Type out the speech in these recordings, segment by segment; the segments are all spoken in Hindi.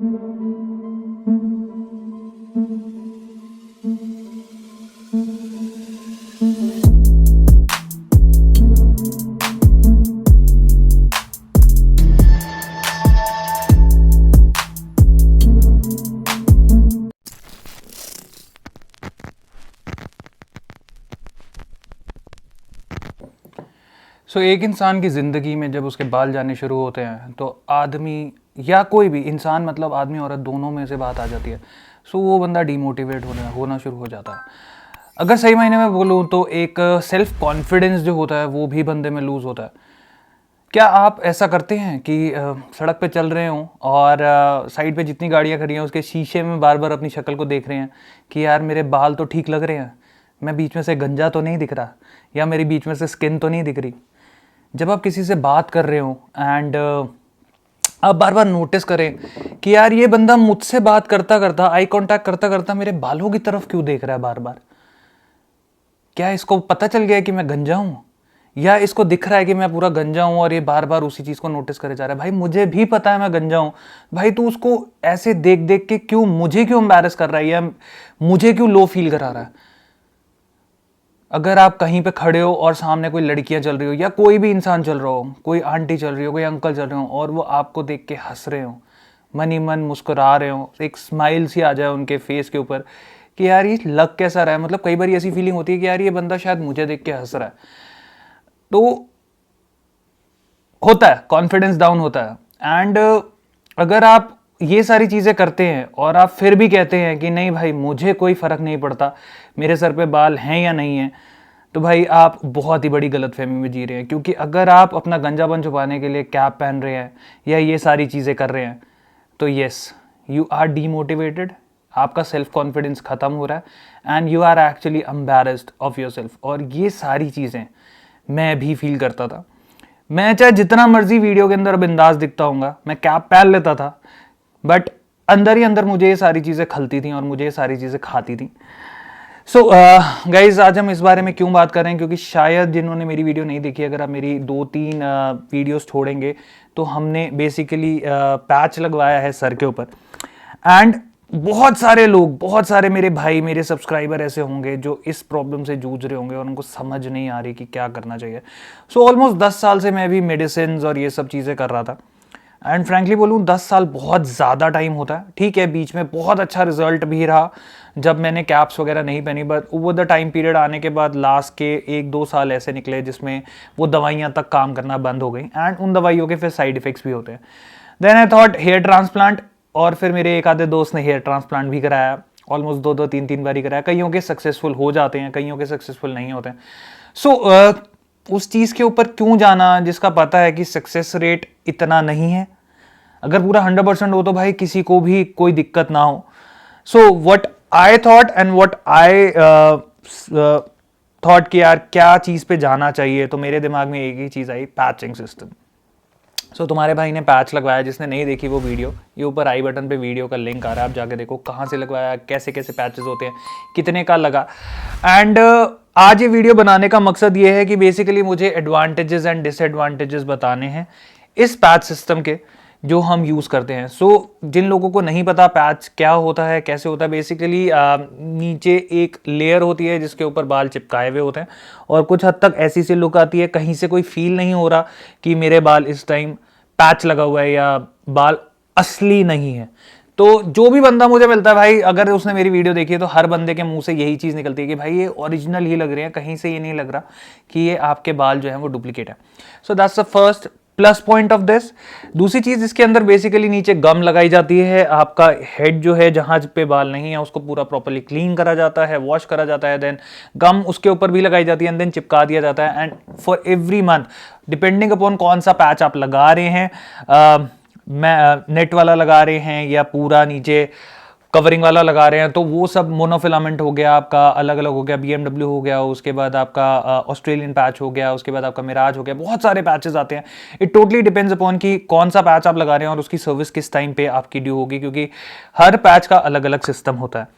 एक इंसान की ज़िंदगी में जब उसके बाल जाने शुरू होते हैं तो आदमी या कोई भी इंसान, मतलब आदमी औरत दोनों में से बात आ जाती है। वो बंदा डीमोटिवेट होना शुरू हो जाता है। अगर सही मायने में बोलूँ तो एक सेल्फ कॉन्फिडेंस जो होता है वो भी बंदे में लूज़ होता है। क्या आप ऐसा करते हैं कि सड़क पे चल रहे हों और साइड पे जितनी गाड़ियाँ खड़ी हैं उसके शीशे में बार बार अपनी शक्ल को देख रहे हैं कि यार मेरे बाल तो ठीक लग रहे हैं, मैं बीच में से गंजा तो नहीं दिख रहा, या मेरी बीच में से स्किन तो नहीं दिख रही। जब आप किसी से बात कर रहे हो एंड आप बार बार नोटिस करें कि यार ये बंदा मुझसे बात करता करता, आई कांटेक्ट करता करता मेरे बालों की तरफ क्यों देख रहा है बार बार। क्या इसको पता चल गया है कि मैं गंजा हूं, या इसको दिख रहा है कि मैं पूरा गंजा हूं और ये बार बार उसी चीज को नोटिस करे जा रहा है। भाई मुझे भी पता है मैं गंजा हूं, भाई तू उसको ऐसे देख देख के क्यों मुझे क्यों एम्बैरस कर रहा है या मुझे क्यों लो फील करा रहा है। अगर आप कहीं पे खड़े हो और सामने कोई लड़कियां चल रही हो या कोई भी इंसान चल रहा हो, कोई आंटी चल रही हो, कोई अंकल चल रहे हो और वो आपको देख के हंस रहे हो, मन ही मन मुस्कुरा रहे हो, एक स्माइल सी आ जाए उनके फेस के ऊपर कि यार ये लग कैसा रहा है। मतलब कई बार ऐसी फीलिंग होती है कि यार ये बंदा शायद मुझे देख के हंस रहा है। तो होता है, कॉन्फिडेंस डाउन होता है। एंड अगर आप ये सारी चीज़ें करते हैं और आप फिर भी कहते हैं कि नहीं भाई मुझे कोई फ़र्क नहीं पड़ता मेरे सर पे बाल हैं या नहीं है, तो भाई आप बहुत ही बड़ी गलतफहमी में जी रहे हैं। क्योंकि अगर आप अपना गंजापन छुपाने के लिए कैप पहन रहे हैं या ये सारी चीज़ें कर रहे हैं तो येस, यू आर डीमोटिवेटेड, आपका सेल्फ कॉन्फिडेंस ख़त्म हो रहा है and you are actually embarrassed of your self. और ये सारी चीज़ें मैं भी फील करता था। मैं चाहे जितना मर्जी वीडियो के अंदर बिंदास दिखता हूँगा, मैं कैप पहन लेता था, बट अंदर ही अंदर मुझे ये सारी चीज़ें खलती थी और मुझे ये सारी चीज़ें खाती थी। सो गाइज आज हम इस बारे में क्यों बात कर रहे हैं, क्योंकि शायद जिन्होंने मेरी वीडियो नहीं देखी, अगर आप मेरी 2-3 वीडियोस छोड़ेंगे तो हमने बेसिकली पैच लगवाया है सर के ऊपर। एंड बहुत सारे लोग, बहुत सारे मेरे भाई, मेरे सब्सक्राइबर ऐसे होंगे जो इस प्रॉब्लम से जूझ रहे होंगे और उनको समझ नहीं आ रही कि क्या करना चाहिए। सो ऑलमोस्ट 10 साल से मैं भी मेडिसिन और ये सब चीज़ें कर रहा था। एंड फ्रैंकली बोलूँ 10 साल बहुत ज़्यादा टाइम होता है। ठीक है, बीच में बहुत अच्छा रिजल्ट भी रहा जब मैंने कैप्स वगैरह नहीं पहनी, but over the time period आने के बाद लास्ट के 1-2 साल ऐसे निकले जिसमें वो दवाइयाँ तक काम करना बंद हो गई एंड उन दवाइयों के फिर साइड इफेक्ट्स भी होते हैं। Then I thought hair transplant, और फिर मेरे एक आधे दोस्त ने हेयर ट्रांसप्लांट भी कराया, ऑलमोस्ट 2-2, 3-3 बार ही कराया। कईयों के सक्सेसफुल हो जाते हैं, कईयों के सक्सेसफुल नहीं होते हैं। सो उस चीज़ के ऊपर क्यों जाना जिसका पता है कि सक्सेस रेट इतना नहीं है। अगर पूरा 100% हो तो भाई किसी को भी कोई दिक्कत ना हो। So what I thought and what I thought कि यार क्या चीज़ पे जाना चाहिए, तो मेरे दिमाग में एक ही चीज़ आई, पैचिंग सिस्टम। सो तुम्हारे भाई ने पैच लगवाया। जिसने नहीं देखी वो वीडियो, ये ऊपर आई बटन पे वीडियो का लिंक आ रहा है, आप जाके देखो कहाँ से लगवाया, कैसे कैसे पैचेस होते हैं, कितने का लगा। एंड आज ये वीडियो बनाने का मकसद ये है कि बेसिकली मुझे एडवांटेजेस एंड डिसएडवांटेजेस बताने हैं इस पैच सिस्टम के जो हम यूज़ करते हैं। सो जिन लोगों को नहीं पता पैच क्या होता है, कैसे होता है, बेसिकली नीचे एक लेयर होती है जिसके ऊपर बाल चिपकाए हुए होते हैं और कुछ हद तक ऐसी सी लुक आती है, कहीं से कोई फील नहीं हो रहा कि मेरे बाल इस टाइम पैच लगा हुआ है या बाल असली नहीं है। तो जो भी बंदा मुझे मिलता है भाई, अगर उसने मेरी वीडियो देखी है तो हर बंदे के मुंह से यही चीज़ निकलती है कि भाई ये ओरिजिनल ही लग रहे हैं, कहीं से ये नहीं लग रहा कि ये आपके बाल जो है वो डुप्लीकेट है। So that's the first plus point of this. दूसरी चीज, इसके अंदर बेसिकली नीचे गम लगाई जाती है। आपका हेड जो है जहां पे बाल नहीं है उसको पूरा प्रॉपर्ली क्लीन करा जाता है, वॉश करा जाता है, देन गम उसके ऊपर भी लगाई जाती है एंड देन चिपका दिया जाता है। And for every month depending upon कौन सा पैच आप लगा रहे हैं, नेट वाला लगा रहे हैं या पूरा नीचे कवरिंग वाला लगा रहे हैं, तो वो सब मोनोफिलामेंट हो गया आपका, अलग अलग हो गया, BMW हो गया, उसके बाद आपका ऑस्ट्रेलियन पैच हो गया, उसके बाद आपका मिराज हो गया, बहुत सारे पैचेस आते हैं। इट टोटली डिपेंड्स अपॉन कि कौन सा पैच आप लगा रहे हैं और उसकी सर्विस किस टाइम पे आपकी ड्यू होगी, क्योंकि हर पैच का अलग अलग सिस्टम होता है।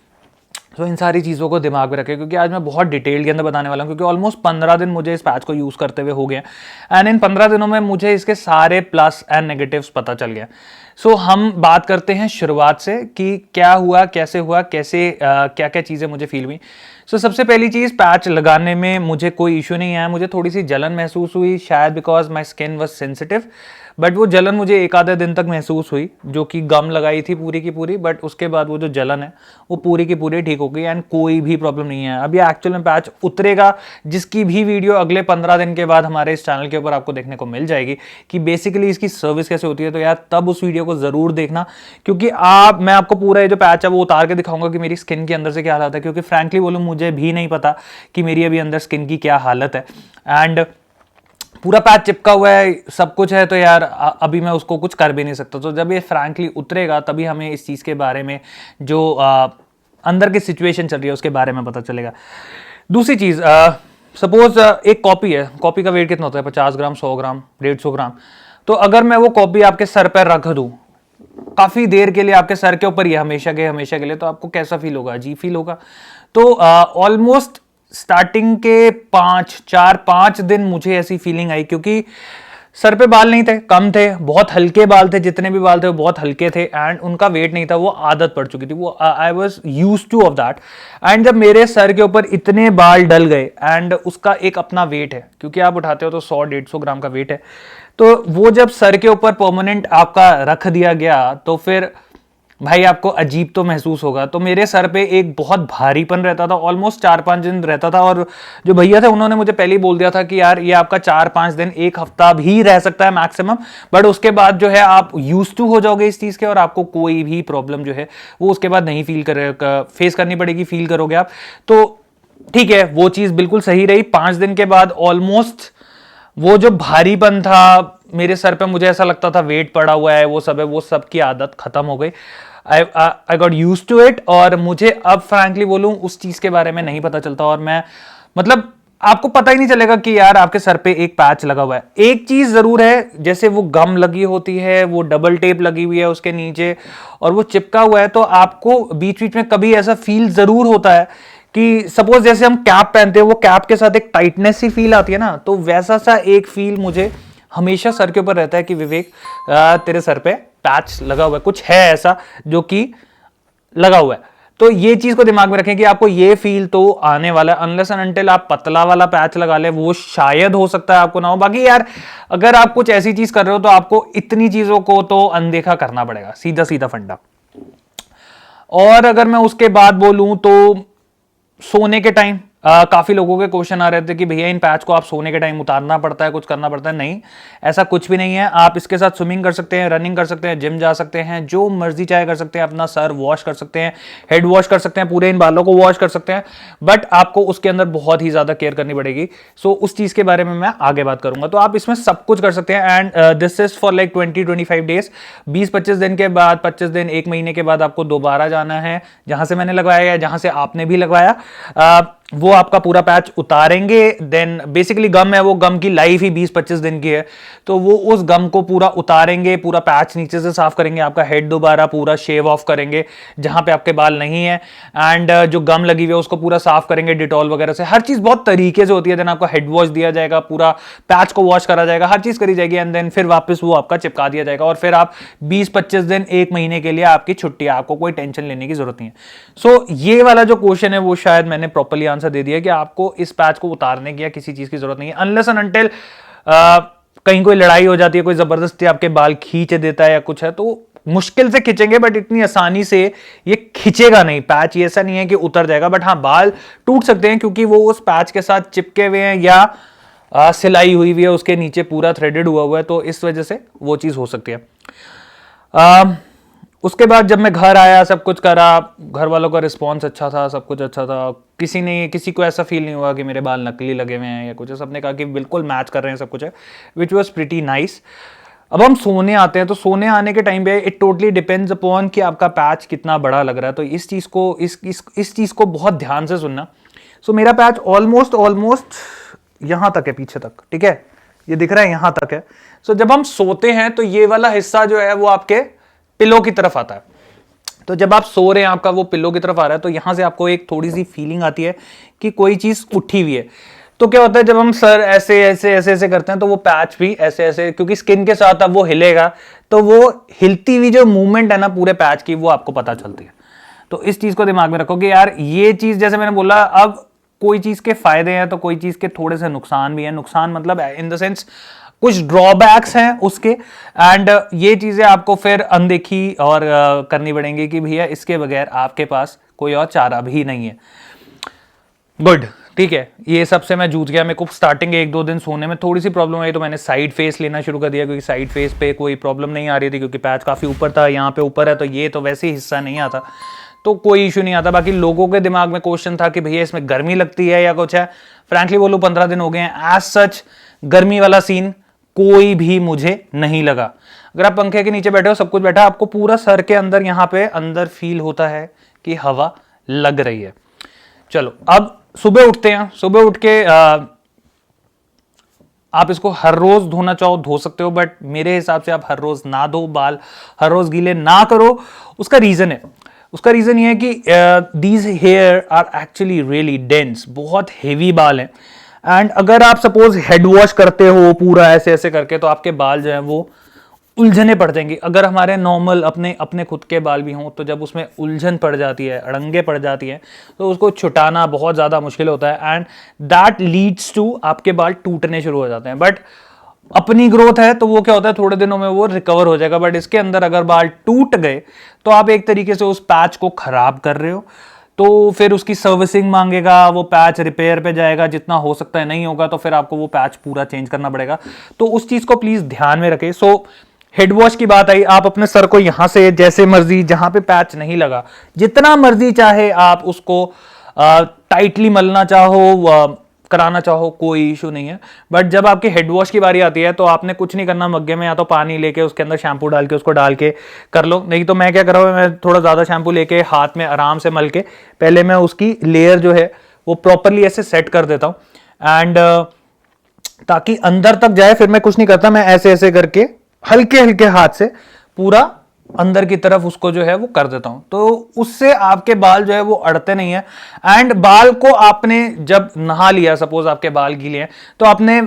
सो इन सारी चीज़ों को दिमाग में रखें, क्योंकि आज मैं बहुत डिटेल के अंदर बताने वाला हूँ, क्योंकि ऑलमोस्ट 15 दिन मुझे इस पैच को यूज़ करते हुए हो गए एंड इन 15 दिनों में मुझे इसके सारे प्लस एंड नेगेटिव्स पता चल गया। सो हम बात करते हैं शुरुआत से कि क्या हुआ, कैसे क्या क्या चीज़ें मुझे फील हुई। सो सबसे पहली चीज़, पैच लगाने में मुझे कोई इशू नहीं आया। मुझे थोड़ी सी जलन महसूस हुई, शायद because my skin was sensitive, but वो जलन मुझे एक आधे दिन तक महसूस हुई, जो कि गम लगाई थी पूरी की पूरी, बट उसके बाद वो जो जलन है वो पूरी की पूरी ठीक हो गई एंड कोई भी प्रॉब्लम नहीं है। अभी एक्चुअल में पैच उतरेगा, जिसकी भी वीडियो अगले 15 दिन के बाद हमारे इस चैनल के ऊपर आपको देखने को मिल जाएगी कि बेसिकली इसकी सर्विस कैसे होती है। तो यार तब उस वीडियो को जरूर देखना, क्योंकि मैं आपको पूरा ये जो पैच है वो उतार के दिखाऊंगा कि मेरी स्किन के अंदर से क्या हालत है, क्योंकि फ्रैंकली बोलूं मुझे भी नहीं पता कि मेरी अभी अंदर स्किन की क्या हालत है। एंड पूरा पैच चिपका हुआ है, सब कुछ है, तो यार अभी मैं उसको कुछ कर भी नहीं सकता। तो जब ये फ्रैंकली उतरेगा तभी हमें इस चीज़ के बारे में जो अंदर की सिचुएशन चल रही है उसके बारे में पता चलेगा। दूसरी चीज़, सपोज एक कॉपी है, कॉपी का वेट कितना होता है, 50 ग्राम, 100 ग्राम, 150 ग्राम। तो अगर मैं वो कॉपी आपके सर पर रख दूँ काफ़ी देर के लिए आपके सर के ऊपर ही हमेशा के लिए, तो आपको कैसा फील होगा? अजीब फील होगा। तो ऑलमोस्ट स्टार्टिंग के 5 दिन मुझे ऐसी फीलिंग आई, क्योंकि सर पे बाल नहीं थे, कम थे, बहुत हल्के बाल थे, जितने भी बाल थे वो बहुत हल्के थे एंड उनका वेट नहीं था, वो आदत पड़ चुकी थी, वो I was use two of that. And जब मेरे सर के ऊपर इतने बाल डल गए एंड उसका एक अपना वेट है, क्योंकि आप उठाते हो तो 100-150 ग्राम का वेट है, तो वो जब सर के ऊपर परमानेंट आपका रख दिया गया तो फिर भाई आपको अजीब तो महसूस होगा। तो मेरे सर पे एक बहुत भारीपन रहता था, ऑलमोस्ट 4-5 दिन रहता था, और जो भैया थे उन्होंने मुझे पहले ही बोल दिया था कि यार ये आपका 4-5 दिन, एक हफ्ता भी रह सकता है मैक्सिमम, बट उसके बाद जो है आप यूज टू हो जाओगे इस चीज़ के और आपको कोई भी प्रॉब्लम जो है वो उसके बाद नहीं फेस करनी पड़ेगी, फील करोगे आप। तो ठीक है, वो चीज़ बिल्कुल सही रही। 5 दिन के बाद ऑलमोस्ट वो जो भारीपन था मेरे सर पे, मुझे ऐसा लगता था वेट पड़ा हुआ है, वो सब है, वो सब की आदत खत्म हो गई। I got used to it, और मुझे अब फ्रैंकली बोलूं उस चीज के बारे में नहीं पता चलता, और मैं मतलब आपको पता ही नहीं चलेगा कि यार आपके सर पे एक पैच लगा हुआ है। एक चीज जरूर है, जैसे वो गम लगी होती है, वो डबल टेप लगी हुई है उसके नीचे और वो चिपका हुआ है, तो आपको बीच बीच में कभी ऐसा फील जरूर होता है कि सपोज जैसे हम कैप पहनते हैं, वो कैप के साथ एक टाइटनेस सी फील आती है ना, तो वैसा सा एक फील मुझे हमेशा सर के ऊपर रहता है कि विवेक तेरे सर पे पैच लगा हुआ है, कुछ है ऐसा जो कि लगा हुआ है। तो ये चीज को दिमाग में रखें कि आपको ये फील तो आने वाला है, अनलेस एंड अनटिल आप पतला वाला पैच लगा ले, वो शायद हो सकता है आपको ना हो। बाकी यार अगर आप कुछ ऐसी चीज कर रहे हो तो आपको इतनी चीजों को तो अनदेखा करना पड़ेगा, सीधा सीधा फंडा। और अगर मैं उसके बाद बोलूं तो सोने के टाइम काफी लोगों के क्वेश्चन आ रहे थे कि भैया इन पैच को आप सोने के टाइम उतारना पड़ता है, कुछ करना पड़ता है। नहीं, ऐसा कुछ भी नहीं है। आप इसके साथ स्विमिंग कर सकते हैं, रनिंग कर सकते हैं, जिम जा सकते हैं, जो मर्जी चाहे कर सकते हैं, अपना सर वॉश कर सकते हैं, हेड वॉश कर सकते हैं, पूरे इन बालों को वॉश कर सकते हैं, बट आपको उसके अंदर बहुत ही ज्यादा केयर करनी पड़ेगी। सो उस चीज के बारे में मैं आगे बात करूंगा। तो आप इसमें सब कुछ कर सकते हैं and this is for like 20-25 days. 20-25 दिन के बाद, 25 दिन, 1 महीने के बाद आपको दोबारा जाना है जहां से मैंने लगवाया है, जहां से आपने भी लगवाया, वो आपका पूरा पैच उतारेंगे। देन बेसिकली गम है, वो गम की लाइफ ही 20-25 दिन की है, तो वो उस गम को पूरा उतारेंगे, पूरा पैच नीचे से साफ करेंगे, आपका हेड दोबारा पूरा शेव ऑफ करेंगे जहां पे आपके बाल नहीं है, एंड जो गम लगी हुई है उसको पूरा साफ करेंगे डिटॉल वगैरह से। हर चीज बहुत तरीके से होती है। देन आपको हेड वॉश दिया जाएगा, पूरा पैच को वॉश करा जाएगा, हर चीज करी जाएगी, एंड देन फिर वापस वो आपका चिपका दिया जाएगा, और फिर आप 20-25 दिन, 1 महीने के लिए आपकी छुट्टी है, आपको कोई टेंशन लेने की जरूरत नहीं है। सो ये वाला जो क्वेश्चन है वो शायद मैंने प्रॉपर्ली आंसर दे दिया कि आपको इस पैच को उतारने की या किसी चीज की जरूरत नहीं है, अनलेस एंड अनटिल कहीं कोई लड़ाई हो जाती है, कोई जबरदस्ती आपके बाल खींच देता है या कुछ है, तो मुश्किल से खींचेंगे, बट इतनी आसानी से ये खींचेगा नहीं पैच। ये ऐसा नहीं है कि उतर जाएगा, बट हाँ बाल टूट सकते हैं क्योंकि वो उस पैच के साथ चिपके हुए हैं या सिलाई हुई हुई है, उसके नीचे पूरा थ्रेडेड हुआ है, तो इस वजह से वो चीज हो सकती है। उसके बाद जब मैं घर आया, सब कुछ करा, घर वालों का रिस्पॉन्स अच्छा था, सब कुछ अच्छा था, किसी को ऐसा फील नहीं हुआ कि मेरे बाल नकली लगे हुए हैं या कुछ। सबने कहा कि बिल्कुल मैच कर रहे हैं, सब कुछ है, विच वॉज प्रिटी नाइस। अब हम सोने आते हैं, तो सोने आने के टाइम पे इट टोटली डिपेंड्स अपॉन कि आपका पैच कितना बड़ा लग रहा है, तो इस चीज को बहुत ध्यान से सुनना। सो मेरा पैच ऑलमोस्ट यहां तक है, पीछे तक, ठीक है, ये दिख रहा है, यहां तक है। सो जब हम सोते हैं तो ये वाला हिस्सा जो है वो आपके पिलो की तरफ आता है, तो जब आप सो रहे हैं, आपका वो पिल्लो की तरफ आ रहा है, तो यहां से आपको एक थोड़ी सी फीलिंग आती है कि कोई चीज उठी हुई है। तो क्या होता है, जब हम सर ऐसे ऐसे ऐसे ऐसे करते हैं तो वो पैच भी ऐसे ऐसे, क्योंकि स्किन के साथ अब वो हिलेगा, तो वो हिलती हुई जो मूवमेंट है ना पूरे पैच की, वो आपको पता चलती है। तो इस चीज को दिमाग में रखो कि यार ये चीज, जैसे मैंने बोला, अब कोई चीज के फायदे हैं तो कोई चीज के थोड़े से नुकसान भी हैं। नुकसान मतलब इन द सेंस कुछ ड्रॉबैक्स हैं उसके, एंड ये चीजें आपको फिर अनदेखी और करनी पड़ेंगी कि भैया इसके बगैर आपके पास कोई और चारा भी नहीं है। गुड, ठीक है, ये सबसे मैं जूझ गया। मेरे को स्टार्टिंग 1-2 दिन सोने में थोड़ी सी प्रॉब्लम आई, तो मैंने साइड फेस लेना शुरू कर दिया, क्योंकि साइड फेस पे कोई प्रॉब्लम नहीं आ रही थी, क्योंकि पैच काफी ऊपर था, यहाँ पे ऊपर है तो ये तो वैसे ही हिस्सा नहीं आता, तो कोई इशू नहीं आता। बाकी लोगों के दिमाग में क्वेश्चन था कि भैया इसमें गर्मी लगती है या कुछ है। फ्रैंकली बोलूं 15 दिन हो गए हैं, एज सच गर्मी वाला सीन कोई भी मुझे नहीं लगा। अगर आप पंखे के नीचे बैठे हो, सब कुछ बैठा, आपको पूरा सर के अंदर यहाँ पे अंदर फील होता है कि हवा लग रही है। चलो अब सुबह उठते हैं। सुबह उठ के आप इसको हर रोज धोना चाहो धो सकते हो, बट मेरे हिसाब से आप हर रोज ना धो, बाल हर रोज गीले ना करो। उसका रीजन है, उसका रीजन ये है कि these hair are actually really dense, बहुत हेवी बाल हैं। एंड अगर आप सपोज हेड वॉश करते हो पूरा ऐसे ऐसे करके, तो आपके बाल जो है वो उलझने पड़ जाएंगी। अगर हमारे नॉर्मल अपने अपने खुद के बाल भी हों, तो जब उसमें उलझन पड़ जाती है, अड़ंगे पड़ जाती है, तो उसको छुटाना बहुत ज़्यादा मुश्किल होता है, एंड दैट लीड्स टू आपके बाल टूटने शुरू हो जाते हैं। बट अपनी ग्रोथ है तो वो क्या होता है, थोड़े दिनों में वो रिकवर हो जाएगा। बट इसके अंदर अगर बाल टूट गए, तो आप एक तरीके से उस पैच को खराब कर रहे हो, तो फिर उसकी सर्विसिंग मांगेगा, वो पैच रिपेयर पे जाएगा, जितना हो सकता है नहीं होगा तो फिर आपको वो पैच पूरा चेंज करना पड़ेगा। तो उस चीज को प्लीज ध्यान में रखें। सो हेड वॉश की बात आई, आप अपने सर को यहां से जैसे मर्जी, जहां पे पैच नहीं लगा, जितना मर्जी चाहे आप उसको टाइटली मलना चाहो, कराना चाहो, कोई इशू नहीं है। बट जब आपके हेड वॉश की बारी आती है, तो आपने कुछ नहीं करना, मग्गे में या तो पानी लेके उसके अंदर शैम्पू डाल के उसको डाल के कर लो। नहीं तो मैं क्या कर रहा हूँ, मैं थोड़ा ज्यादा शैम्पू लेके हाथ में आराम से मल के पहले मैं उसकी लेयर जो है वो प्रॉपरली ऐसे सेट कर देता हूँ, एंड ताकि अंदर तक जाए। फिर मैं कुछ नहीं करता, मैं ऐसे ऐसे करके हल्के हल्के हाथ से पूरा अंदर की तरफ उसको जो है वो कर देता हूं, तो उससे आपके बाल जो है वो अड़ते नहीं है। एंड बाल को आपने जब नहा लिया, सपोज आपके बाल गीले हैं, तो आपने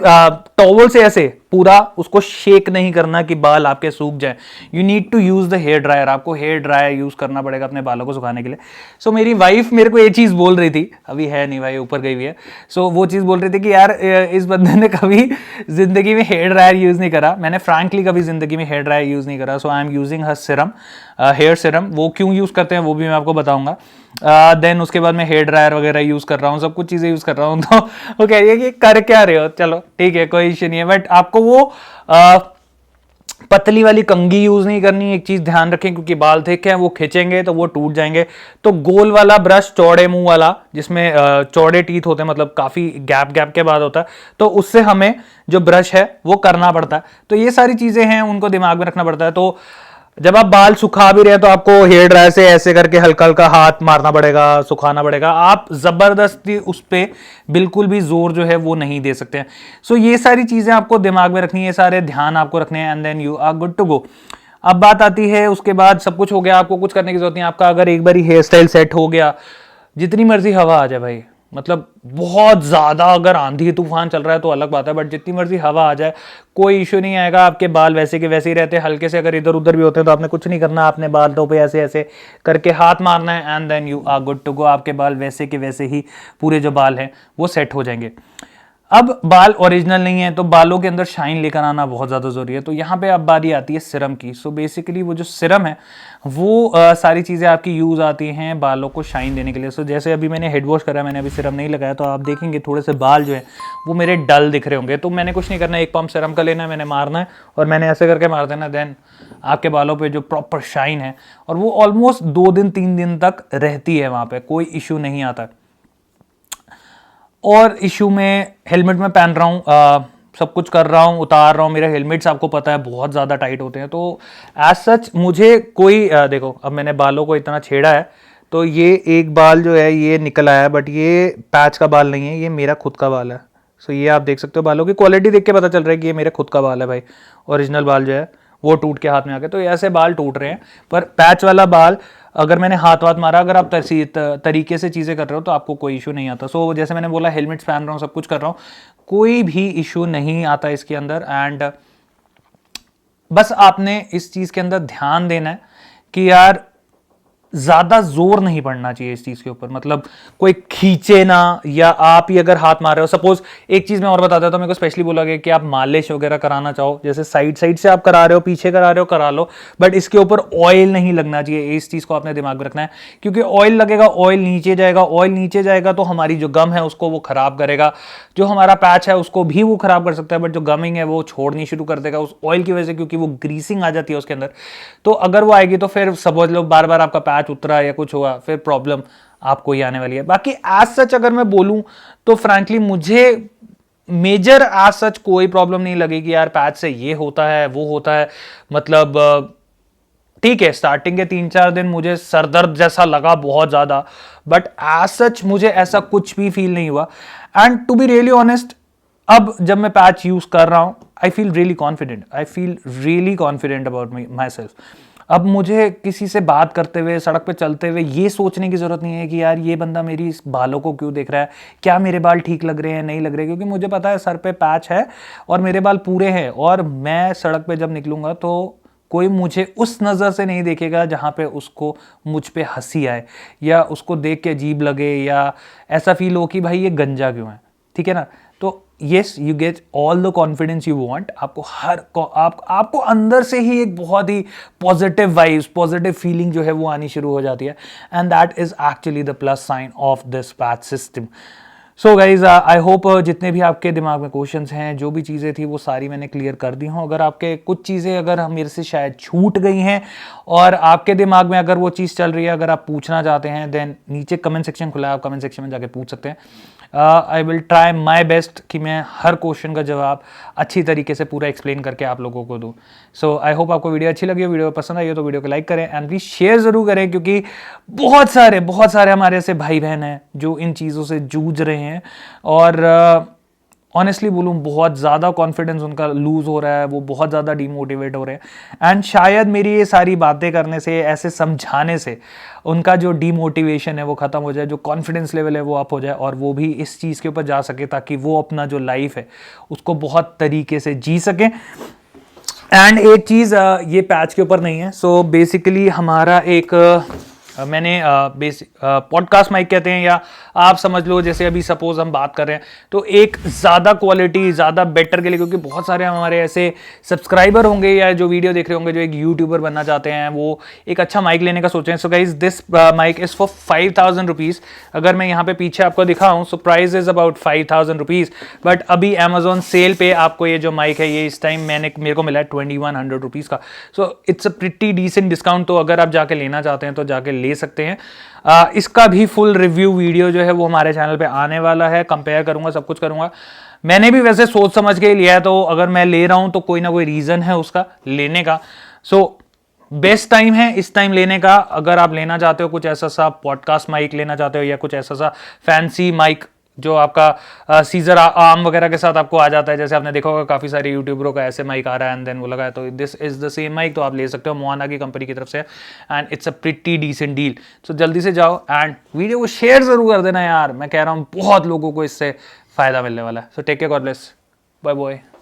टॉवल से ऐसे पूरा उसको शेक नहीं करना कि बाल आपके सूख जाए। You need to use the hair dryer, आपको हेयर ड्रायर यूज करना पड़ेगा अपने बालों को सुखाने के लिए। सो मेरी वाइफ मेरे को ये चीज बोल रही थी, अभी है नहीं भाई, ऊपर गई हुई है। सो वो चीज बोल रही थी कि यार इस बंदे ने कभी जिंदगी में हेयर ड्रायर यूज नहीं करा। मैंने फ्रैंकली कभी जिंदगी में हेयर ड्रायर यूज नहीं करा। So I am using her serum, hair serum. वो क्यों यूज करते हैं वो भी मैं आपको बताऊंगा। देन उसके बाद मैं हेयर ड्रायर वगैरह यूज कर रहा हूँ, सब कुछ चीजें यूज कर रहा हूँ। तो वो कह रही है कि कर क्या रहे हो, चलो ठीक है कोई इश्यू नहीं है, बट आपको वो पतली वाली कंघी यूज नहीं करनी। एक चीज ध्यान रखें, क्योंकि बाल थिक हैं, वो खींचेंगे तो वो टूट जाएंगे। तो गोल वाला ब्रश, चौड़े मुंह वाला, जिसमें चौड़े टीथ होते हैं, मतलब काफी गैप गैप के बाद होता है, तो उससे हमें जो ब्रश है वो करना पड़ता है। तो ये सारी चीजें हैं, उनको दिमाग में रखना पड़ता है। तो जब आप बाल सुखा भी रहे हैं, तो आपको हेयर ड्रायर से ऐसे करके हल्का हल्का हाथ मारना पड़ेगा, सुखाना पड़ेगा। आप जबरदस्ती उस पर बिल्कुल भी जोर जो है वो नहीं दे सकते हैं। सो ये सारी चीजें आपको दिमाग में रखनी है, सारे ध्यान आपको रखने हैं, and then you are good to go. अब बात आती है, उसके बाद सब कुछ हो गया, आपको कुछ करने की जरूरत नहीं। आपका अगर एक बार हेयर स्टाइल सेट हो गया, जितनी मर्जी हवा आ जाए भाई, मतलब बहुत ज्यादा अगर आंधी तूफान चल रहा है तो अलग बात है, बट जितनी मर्जी हवा आ जाए कोई इशू नहीं आएगा। आपके बाल वैसे के वैसे ही रहते हैं। हल्के से अगर इधर उधर भी होते हैं तो आपने कुछ नहीं करना, आपने बालों पे ऐसे ऐसे करके हाथ मारना है, and then you are good to go. आपके बाल वैसे के वैसे ही, पूरे जो बाल हैं वो सेट हो जाएंगे। अब बाल ओरिजिनल नहीं है, तो बालों के अंदर शाइन लेकर आना बहुत ज़्यादा ज़रूरी है। तो यहाँ पे अब बारी आती है सिरम की। सो बेसिकली वो जो सिरम है वो सारी चीज़ें आपकी यूज़ आती हैं बालों को शाइन देने के लिए। सो जैसे अभी मैंने हेड वॉश करा, मैंने अभी सिरम नहीं लगाया, तो आप देखेंगे थोड़े से बाल जो है वो मेरे डल दिख रहे होंगे। तो मैंने कुछ नहीं करना है, एक पंप सिरम का लेना है, मैंने मारना है, और मैंने ऐसे करके मार देना। देन आपके बालों पर जो प्रॉपर शाइन है, और वो ऑलमोस्ट 2 दिन 3 दिन तक रहती है, वहाँ पर कोई इशू नहीं आता। और इशू में हेलमेट में पहन रहा हूँ, सब कुछ कर रहा हूँ, उतार रहा हूँ। मेरे हेलमेट्स आपको पता है बहुत ज़्यादा टाइट होते हैं। तो एज सच मुझे कोई देखो, अब मैंने बालों को इतना छेड़ा है, तो ये एक बाल जो है ये निकल आया है, बट ये पैच का बाल नहीं है, ये मेरा खुद का बाल है। सो ये आप देख सकते हो, बालों की क्वालिटी देख के पता चल रहा है कि ये मेरे खुद का बाल है भाई। ओरिजिनल बाल जो है वो टूट के हाथ में आ गया, तो ऐसे बाल टूट रहे हैं। पर पैच वाला बाल अगर मैंने हाथ वाथ मारा, अगर आप तरीके से चीज़ें कर रहे हो तो आपको कोई इशू नहीं आता। सो जैसे मैंने बोला, हेलमेट्स पहन रहा हूँ, सब कुछ कर रहा हूँ, कोई भी इशू नहीं आता इसके अंदर। एंड बस आपने इस चीज़ के अंदर ध्यान देना है कि यार ज्यादा जोर नहीं पड़ना चाहिए इस चीज के ऊपर, मतलब कोई खींचे ना, या आप ही अगर हाथ मार रहे हो, सपोज एक चीज मैं और बता देता हूं, मेरे को स्पेशली बोला गया कि आप मालिश वगैरह कराना चाहो, जैसे साइड साइड से आप करा रहे हो, पीछे करा रहे हो, करा लो, बट इसके ऊपर ऑयल नहीं लगना चाहिए। इस चीज को आपने दिमाग में रखना है, क्योंकि ऑयल लगेगा, ऑयल नीचे जाएगा, ऑयल नीचे जाएगा तो हमारी जो गम है उसको वो खराब करेगा, जो हमारा पैच है उसको भी वो खराब कर सकता है, बट जो गमिंग है वो छोड़नी शुरू कर देगा उस ऑयल की वजह से, क्योंकि वो ग्रीसिंग आ जाती है उसके अंदर। तो अगर वो आएगी तो फिर समझ लो बार बार आपका पैच उतरा या कुछ हुआ, फिर प्रॉब्लम आपको ही आने वाली है। बाकी एज सच अगर मैं बोलूं तो फ्रैंकली मुझे मेजर एज सच कोई प्रॉब्लम नहीं लगी कि यार पैच से ये होता है वो होता है। मतलब ठीक है, स्टार्टिंग के 3-4 दिन मुझे सरदर्द जैसा लगा बहुत ज्यादा, बट एज सच मुझे ऐसा कुछ भी फील नहीं हुआ। And to be really honest, अब जब मैं पैच यूज कर रहा हूं, I feel really confident about my self. अब मुझे किसी से बात करते हुए, सड़क पे चलते हुए ये सोचने की जरूरत नहीं है कि यार ये बंदा मेरी इस बालों को क्यों देख रहा है, क्या मेरे बाल ठीक लग रहे हैं नहीं लग रहे, क्योंकि मुझे पता है सर पे पैच है और मेरे बाल पूरे हैं, और मैं सड़क पे जब निकलूंगा तो कोई मुझे उस नज़र से नहीं देखेगा जहाँ पे उसको मुझ पे हंसी आए, या उसको देख के अजीब लगे, या ऐसा फील हो कि भाई ये गंजा क्यों है। ठीक है ना? तो yes, you get all the confidence you want. आपको आपको अंदर से ही एक बहुत ही पॉजिटिव वाइब्स, पॉजिटिव फीलिंग जो है वो आनी शुरू हो जाती है, and that is actually the plus sign of this patch system. So guys, I hope जितने भी आपके दिमाग में क्वेश्चंस हैं, जो भी चीज़ें थी वो सारी मैंने क्लियर कर दी हूँ। अगर आपके कुछ चीज़ें अगर मेरे से शायद छूट गई हैं और आपके दिमाग में अगर वो चीज़ चल रही है, अगर आप पूछना चाहते हैं, देन नीचे कमेंट सेक्शन खुला है, आप कमेंट सेक्शन में जाके पूछ सकते हैं। I will try my best कि मैं हर क्वेश्चन का जवाब अच्छी तरीके से पूरा एक्सप्लेन करके आप लोगों को दूँ। सो आई होप आपको वीडियो अच्छी लगी हो, वीडियो पसंद आई हो तो वीडियो को लाइक करें एंड प्लीज शेयर जरूर करें, क्योंकि बहुत सारे हमारे ऐसे भाई बहन हैं जो इन चीज़ों से जूझ रहे हैं, और ऑनेस्टली बोलूँ बहुत ज़्यादा कॉन्फिडेंस उनका लूज़ हो रहा है, वो बहुत ज़्यादा डीमोटिवेट हो रहे हैं। एंड शायद मेरी ये सारी बातें करने से, ऐसे समझाने से उनका जो डीमोटिवेशन है वो ख़त्म हो जाए, जो कॉन्फिडेंस लेवल है वो अप हो जाए, और वो भी इस चीज़ के ऊपर जा सके ताकि वो अपना जो लाइफ है उसको बहुत तरीके से जी सकें। एंड एक चीज़ ये पैच के ऊपर नहीं है। सो बेसिकली हमारा एक मैंने बेसिक पॉडकास्ट माइक कहते हैं, या आप समझ लो जैसे अभी सपोज हम बात कर रहे हैं तो एक ज़्यादा क्वालिटी, ज़्यादा बेटर के लिए, क्योंकि बहुत सारे हमारे ऐसे सब्सक्राइबर होंगे या जो वीडियो देख रहे होंगे जो एक यूट्यूबर बनना चाहते हैं, वो एक अच्छा माइक लेने का सोच रहे हैं। So guys, this mic is for 5000 rupees. अगर मैं यहाँ पे पीछे आपको दिखाऊँ, so price is about 5000 rupees, but अभी अमेजोन सेल पे आपको ये जो माइक है ये इस टाइम मेरे को मिला है 2100 रुपीज़ का। So it's a pretty decent discount. तो अगर आप जाके लेना चाहते हैं तो जाके ले सकते हैं। इसका भी फुल रिव्यू वीडियो जो है वो हमारे चैनल पे आने वाला है, कंपेयर करूंगा, सब कुछ करूंगा। मैंने भी वैसे सोच समझ के लिया है, तो अगर मैं ले रहा हूं तो कोई ना कोई रीजन है उसका लेने का। सो बेस्ट टाइम है इस टाइम लेने का। अगर आप लेना चाहते हो कुछ ऐसा सा पॉडकास्ट माइक लेना चाहते हो, या कुछ ऐसा सा फैंसी माइक जो आपका सीजर आर्म वगैरह के साथ आपको आ जाता है, जैसे आपने देखा होगा काफ़ी सारे यूट्यूबरों का ऐसे माइक आ रहा है एंड देन वो लगा है, तो this is the same mic, तो आप ले सकते हो, मोआना की कंपनी की तरफ से, and it's a pretty decent deal. So जल्दी से जाओ एंड वीडियो को शेयर जरूर कर देना यार, मैं कह रहा हूँ बहुत लोगों को इससे फायदा मिलने वाला है। So take care, God bless, bye bye.